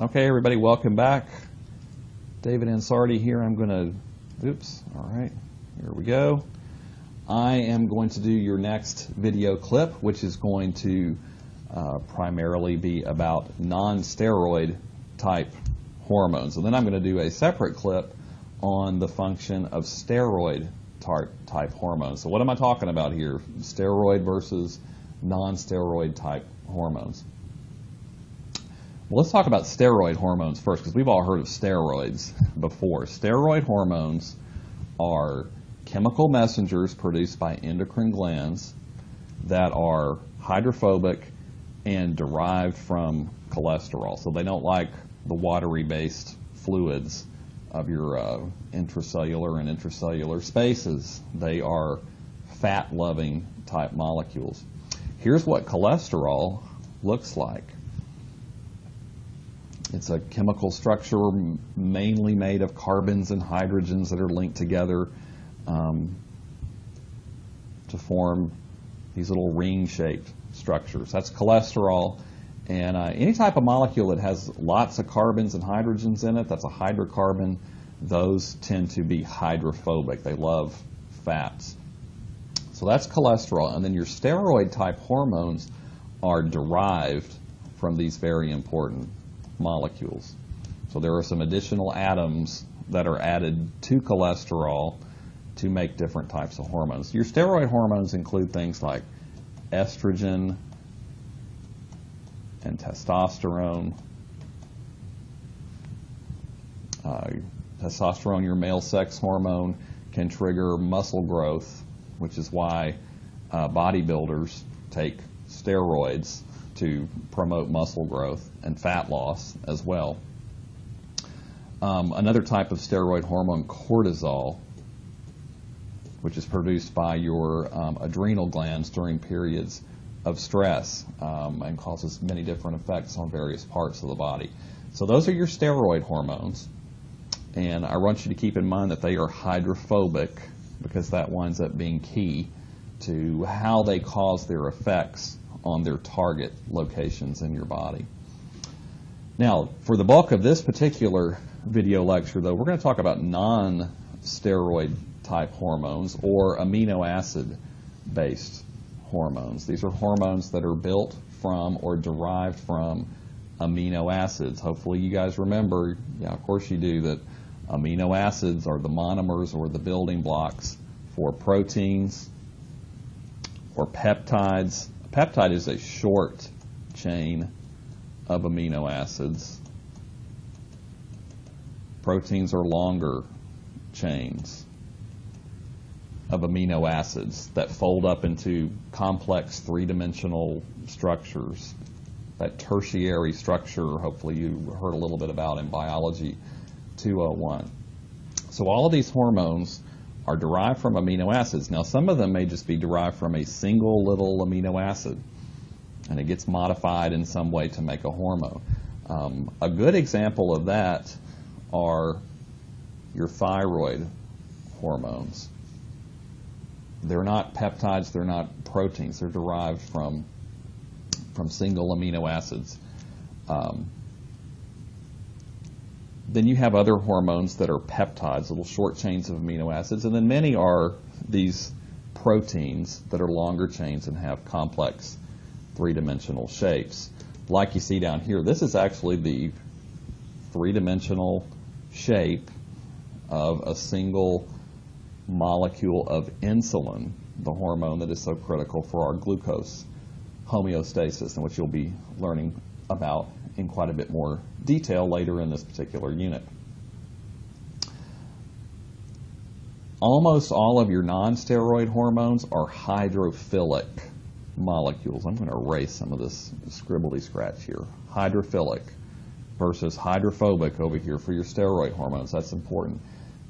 Okay, everybody, welcome back. David Ansardi here. I'm going to, all right, here we go. I am going to do your next video clip, which is going to primarily be about non-steroid type hormones. And then I'm going to do a separate clip on the function of steroid type hormones. So what am I talking about here? Steroid versus non-steroid type hormones. Well, let's talk about steroid hormones first, because we've all heard of steroids before. Steroid hormones are chemical messengers produced by endocrine glands that are hydrophobic and derived from cholesterol. So they don't like the watery-based fluids of your intracellular and intracellular spaces. They are fat-loving type molecules. Here's what cholesterol looks like. It's a chemical structure mainly made of carbons and hydrogens that are linked together to form these little ring-shaped structures. That's cholesterol. And any type of molecule that has lots of carbons and hydrogens in it, that's a hydrocarbon, those tend to be hydrophobic. They love fats. So that's cholesterol. And then your steroid type hormones are derived from these very important molecules. So there are some additional atoms that are added to cholesterol to make different types of hormones. Your steroid hormones include things like estrogen and testosterone. Testosterone, your male sex hormone, can trigger muscle growth, which is why bodybuilders take steroids to promote muscle growth and fat loss as well. Another type of steroid hormone, cortisol, which is produced by your adrenal glands during periods of stress and causes many different effects on various parts of the body. So those are your steroid hormones, and I want you to keep in mind that they are hydrophobic, because that winds up being key to how they cause their effects on their target locations in your body. Now, for the bulk of this particular video lecture, though, we're going to talk about non-steroid type hormones or amino acid based hormones. These are hormones that are built from or derived from amino acids. Hopefully you guys remember, yeah, of course you do, that amino acids are the monomers or the building blocks for proteins or peptides. A peptide is a short chain of amino acids. Proteins are longer chains of amino acids that fold up into complex three-dimensional structures. That tertiary structure, hopefully you heard a little bit about in Biology 201. So all of these hormones are derived from amino acids. Now, some of them may just be derived from a single little amino acid, and it gets modified in some way to make a hormone. A good example of that are your thyroid hormones. They're not peptides, they're not proteins, they're derived from single amino acids. Then you have other hormones that are peptides, little short chains of amino acids, and then many are these proteins that are longer chains and have complex three-dimensional shapes. Like you see down here, this is actually the three-dimensional shape of a single molecule of insulin, the hormone that is so critical for our glucose homeostasis, and which you'll be learning about in quite a bit more detail later in this particular unit. Almost all of your non-steroid hormones are hydrophilic molecules. I'm going to erase some of this scribbly scratch here. Hydrophilic versus hydrophobic over here for your steroid hormones. That's important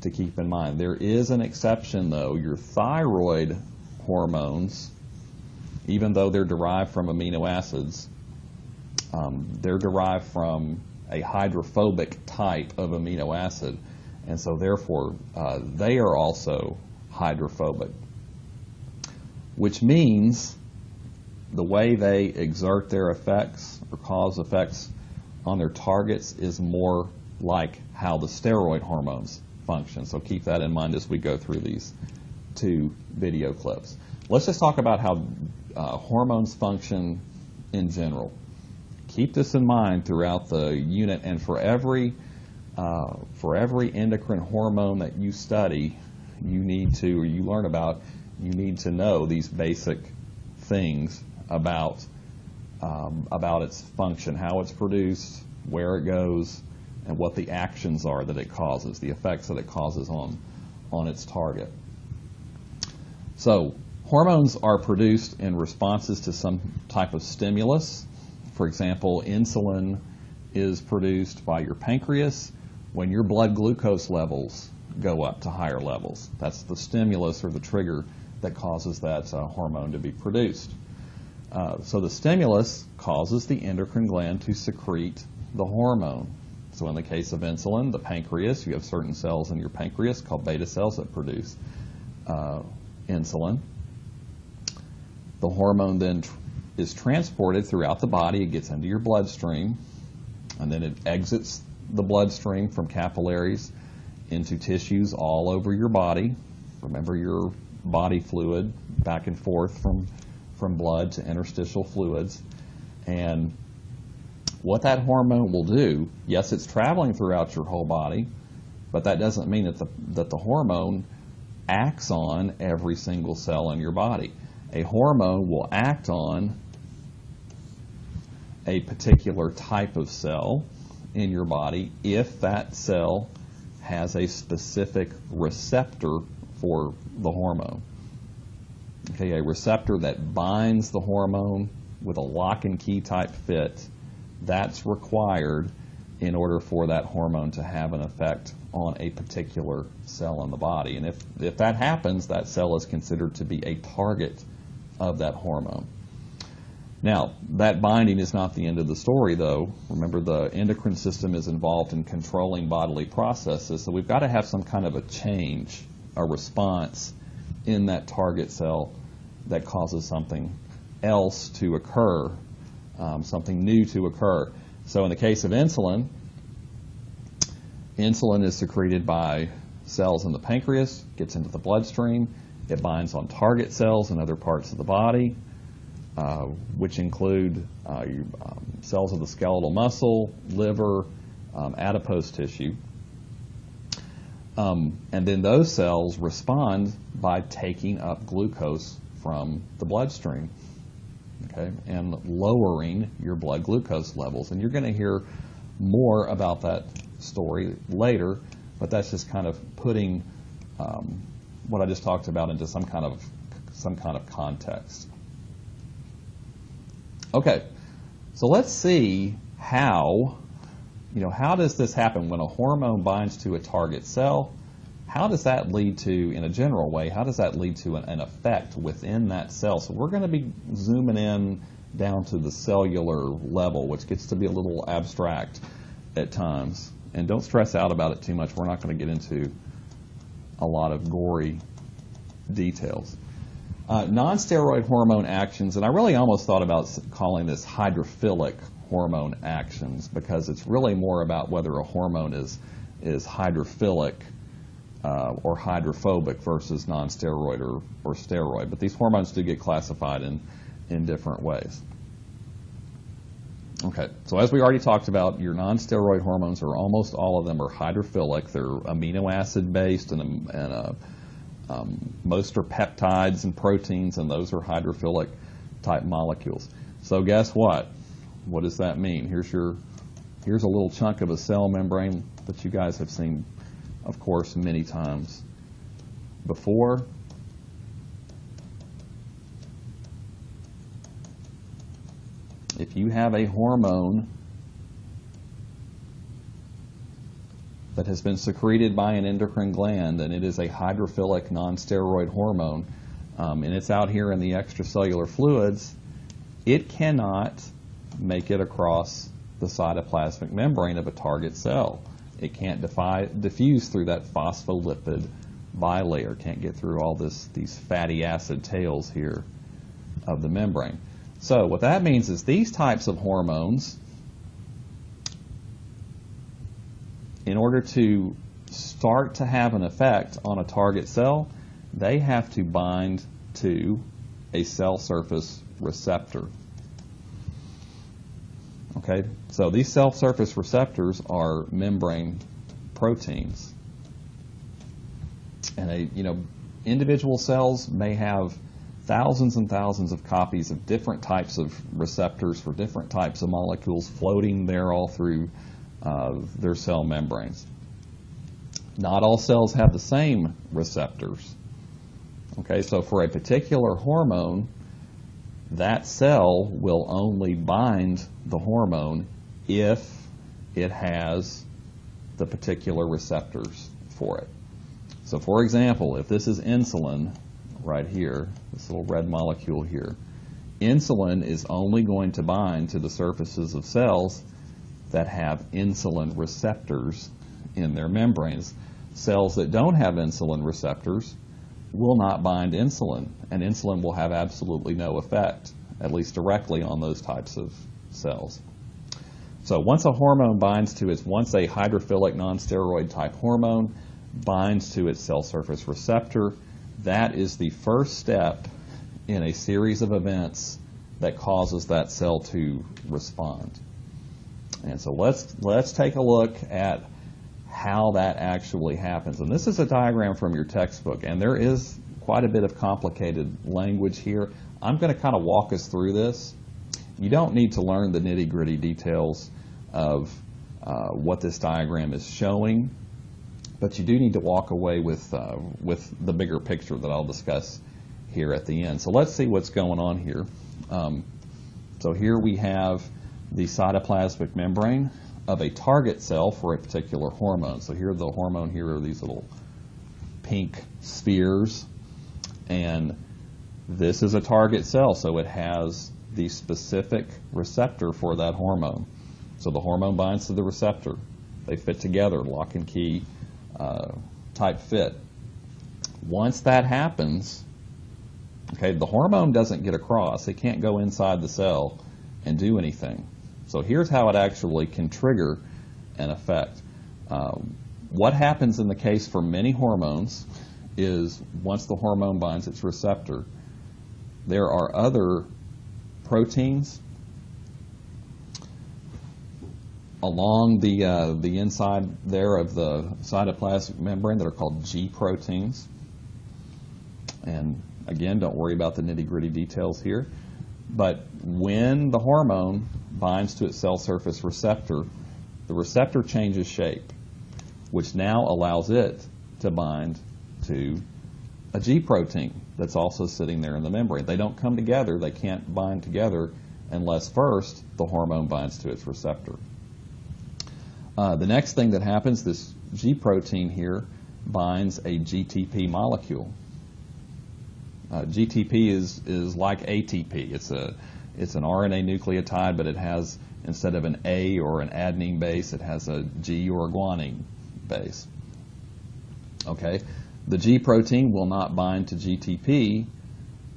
to keep in mind. There is an exception, though. Your thyroid hormones, even though they're derived from amino acids, they're derived from a hydrophobic type of amino acid, and so therefore they are also hydrophobic, which means the way they exert their effects or cause effects on their targets is more like how the steroid hormones function. So keep that in mind as we go through these two video clips. Let's just talk about how hormones function in general. Keep this in mind throughout the unit, and for every endocrine hormone that you study, you need to, or you learn about, you need to know these basic things about its function, how it's produced, where it goes, and what the actions are that it causes, the effects that it causes on its target. So hormones are produced in responses to some type of stimulus. For example, insulin is produced by your pancreas when your blood glucose levels go up to higher levels. That's the stimulus or the trigger that causes that hormone to be produced. So the stimulus causes the endocrine gland to secrete the hormone. So in the case of insulin, the pancreas, you have certain cells in your pancreas called beta cells that produce insulin. The hormone then is transported throughout the body. It gets into your bloodstream, and then it exits the bloodstream from capillaries into tissues all over your body. Remember your body fluid back and forth from blood to interstitial fluids. And what that hormone will do, yes, it's traveling throughout your whole body, but that doesn't mean that the hormone acts on every single cell in your body. A hormone will act on a particular type of cell in your body if that cell has a specific receptor for the hormone. Okay, a receptor that binds the hormone with a lock and key type fit, that's required in order for that hormone to have an effect on a particular cell in the body. And if that happens, that cell is considered to be a target of that hormone. Now, that binding is not the end of the story, though. Remember, the endocrine system is involved in controlling bodily processes, so we've got to have some kind of a change, a response in that target cell that causes something else to occur, something new to occur. So in the case of insulin, insulin is secreted by cells in the pancreas, gets into the bloodstream, it binds on target cells in other parts of the body, which include cells of the skeletal muscle, liver, adipose tissue. And then those cells respond by taking up glucose from the bloodstream, okay, and lowering your blood glucose levels. And you're going to hear more about that story later, but that's just kind of putting what I just talked about into some kind of context. Okay, so let's see how does this happen when a hormone binds to a target cell? How does that lead to, in a general way, how does that lead to an effect within that cell? So we're going to be zooming in down to the cellular level, which gets to be a little abstract at times. And don't stress out about it too much. We're not going to get into a lot of gory details. Non-steroid hormone actions, and I really almost thought about calling this hydrophilic hormone actions, because it's really more about whether a hormone is hydrophilic or hydrophobic versus non-steroid or steroid. But these hormones do get classified in different ways. Okay, so as we already talked about, your non-steroid hormones are almost all of them are hydrophilic. They're amino acid based, and most are peptides and proteins, and those are hydrophilic type molecules. So guess what? What does that mean? Here's a little chunk of a cell membrane that you guys have seen, of course, many times before. If you have a hormone that has been secreted by an endocrine gland, and it is a hydrophilic non-steroid hormone, and it's out here in the extracellular fluids, it cannot make it across the cytoplasmic membrane of a target cell. It can't diffuse through that phospholipid bilayer, can't get through all these fatty acid tails here of the membrane. So what that means is these types of hormones in order to start to have an effect on a target cell, they have to bind to a cell surface receptor. Okay, so these cell surface receptors are membrane proteins. And individual cells may have thousands and thousands of copies of different types of receptors for different types of molecules floating there all through their cell membranes. Not all cells have the same receptors. Okay, so for a particular hormone, that cell will only bind the hormone if it has the particular receptors for it. So for example, if this is insulin right here, this little red molecule here, insulin is only going to bind to the surfaces of cells that have insulin receptors in their membranes. Cells that don't have insulin receptors will not bind insulin, and insulin will have absolutely no effect, at least directly, on those types of cells. So once a hormone binds to its, once a hydrophilic non-steroid type hormone binds to its cell surface receptor, that is the first step in a series of events that causes that cell to respond. And so let's take a look at how that actually happens. And this is a diagram from your textbook, and there is quite a bit of complicated language here. I'm going to kind of walk us through this. You don't need to learn the nitty-gritty details of what this diagram is showing, but you do need to walk away with the bigger picture that I'll discuss here at the end. So let's see what's going on here. So here we have the cytoplasmic membrane of a target cell for a particular hormone. So here the hormone, here are these little pink spheres, and this is a target cell, so it has the specific receptor for that hormone. So the hormone binds to the receptor. They fit together, lock and key type fit. Once that happens, okay, the hormone doesn't get across. It can't go inside the cell and do anything. So here's how it actually can trigger an effect. What happens in the case for many hormones is once the hormone binds its receptor, there are other proteins along the inside there of the cytoplasmic membrane that are called G proteins. And again, don't worry about the nitty-gritty details here. But when the hormone binds to its cell surface receptor, the receptor changes shape, which now allows it to bind to a G protein that's also sitting there in the membrane. They don't come together, they can't bind together unless first the hormone binds to its receptor. The next thing that happens, this G protein here binds a GTP molecule. GTP is like ATP. It's an RNA nucleotide, but it has, instead of an A or an adenine base, it has a G or a guanine base. Okay, the G protein will not bind to GTP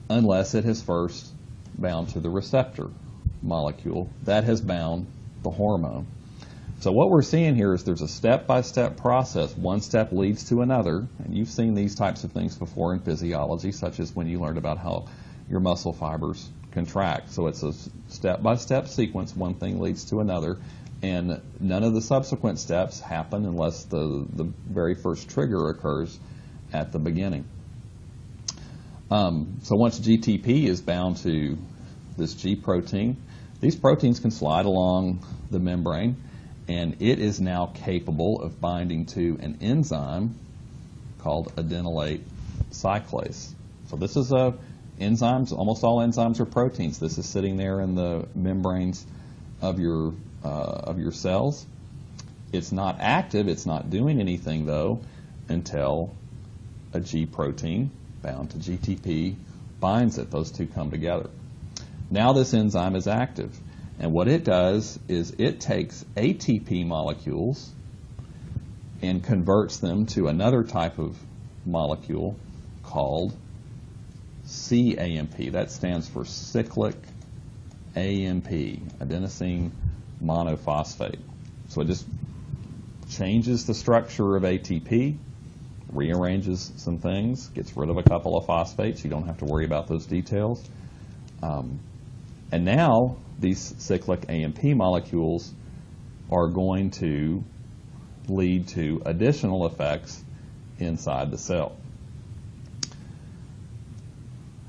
unless it has first bound to the receptor molecule that has bound the hormone. So what we're seeing here is there's a step-by-step process. One step leads to another, and you've seen these types of things before in physiology, such as when you learned about how your muscle fibers contract. So it's a step-by-step sequence. One thing leads to another, and none of the subsequent steps happen unless the very first trigger occurs at the beginning. So once GTP is bound to this G protein, these proteins can slide along the membrane, and it is now capable of binding to an enzyme called adenylate cyclase. So this is enzymes. Almost all enzymes are proteins. This is sitting there in the membranes of your cells. It's not active. It's not doing anything though until a G protein bound to GTP binds it. Those two come together. Now this enzyme is active. And what it does is it takes ATP molecules and converts them to another type of molecule called CAMP. That stands for cyclic AMP, adenosine monophosphate. So it just changes the structure of ATP, rearranges some things, gets rid of a couple of phosphates. You don't have to worry about those details. And now these cyclic AMP molecules are going to lead to additional effects inside the cell.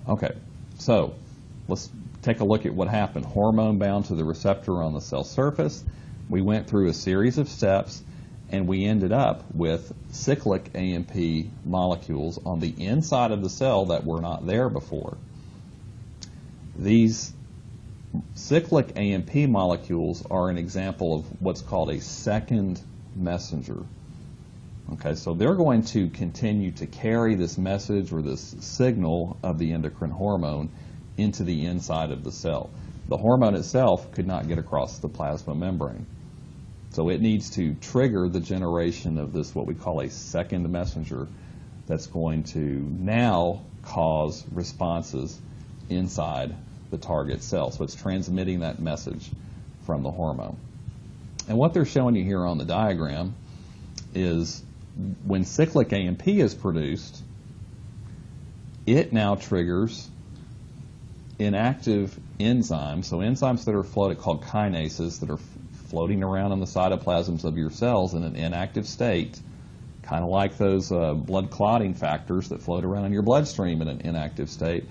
Okay, so let's take a look at what happened. Hormone bound to the receptor on the cell surface. We went through a series of steps, and we ended up with cyclic AMP molecules on the inside of the cell that were not there before. These cyclic AMP molecules are an example of what's called a second messenger. Okay, so they're going to continue to carry this message or this signal of the endocrine hormone into the inside of the cell. The hormone itself could not get across the plasma membrane. So it needs to trigger the generation of this, what we call a second messenger, that's going to now cause responses inside the target cell. So it's transmitting that message from the hormone. And what they're showing you here on the diagram is when cyclic AMP is produced, it now triggers inactive enzymes, so enzymes that are floated, called kinases, that are floating around in the cytoplasms of your cells in an inactive state, kind of like those blood clotting factors that float around in your bloodstream in an inactive state.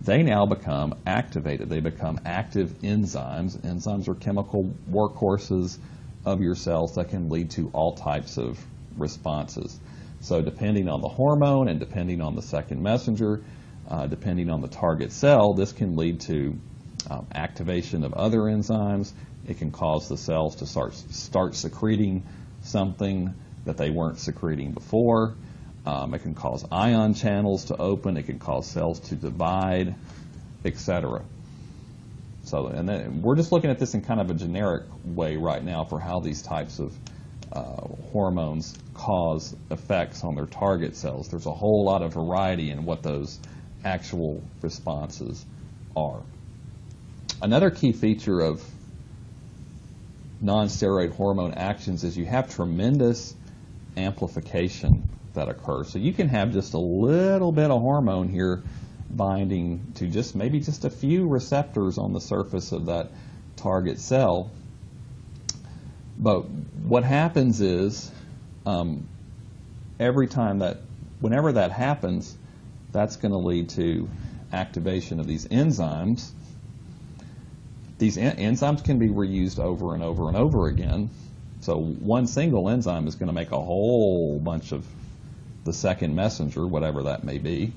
They now become activated. They become active enzymes. Enzymes are chemical workhorses of your cells that can lead to all types of responses. So depending on the hormone and depending on the second messenger, depending on the target cell, this can lead to activation of other enzymes. It can cause the cells to start secreting something that they weren't secreting before. It can cause ion channels to open. It can cause cells to divide, etc. So, and then we're just looking at this in kind of a generic way right now for how these types of hormones cause effects on their target cells. There's a whole lot of variety in what those actual responses are. Another key feature of non-steroid hormone actions is you have tremendous amplification that occurs. So you can have just a little bit of hormone here binding to maybe just a few receptors on the surface of that target cell. But what happens is whenever that happens, that's going to lead to activation of these enzymes. These enzymes can be reused over and over and over again. So one single enzyme is going to make a whole bunch of the second messenger, whatever that may be.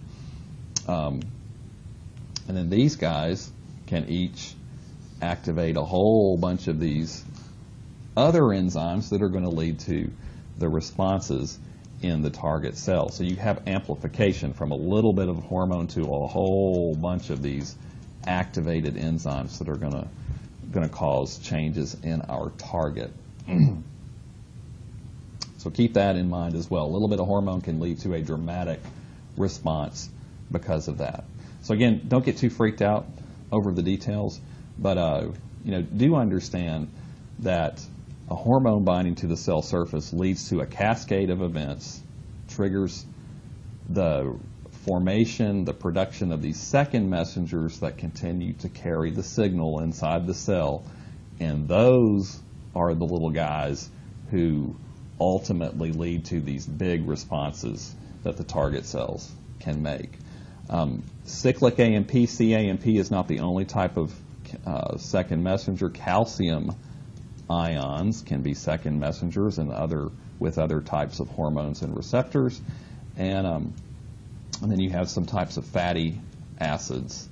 And then these guys can each activate a whole bunch of these other enzymes that are going to lead to the responses in the target cell. So you have amplification from a little bit of hormone to a whole bunch of these activated enzymes that are going to cause changes in our target. So keep that in mind as well. A little bit of hormone can lead to a dramatic response because of that. So again, don't get too freaked out over the details, but do understand that a hormone binding to the cell surface leads to a cascade of events, triggers the formation, the production of these second messengers that continue to carry the signal inside the cell, and those are the little guys who ultimately lead to these big responses that the target cells can make. Cyclic AMP, cAMP, is not the only type of second messenger. Calcium ions can be second messengers with other types of hormones and receptors. And then you have some types of fatty acids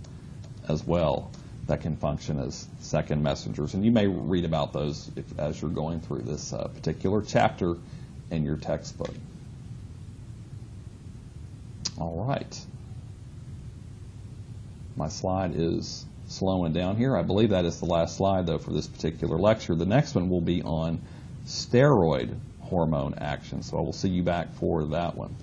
as well that can function as second messengers. And you may read about those as you're going through this particular chapter in your textbook. All right. My slide is slowing down here. I believe that is the last slide, though, for this particular lecture. The next one will be on steroid hormone action. So I will see you back for that one.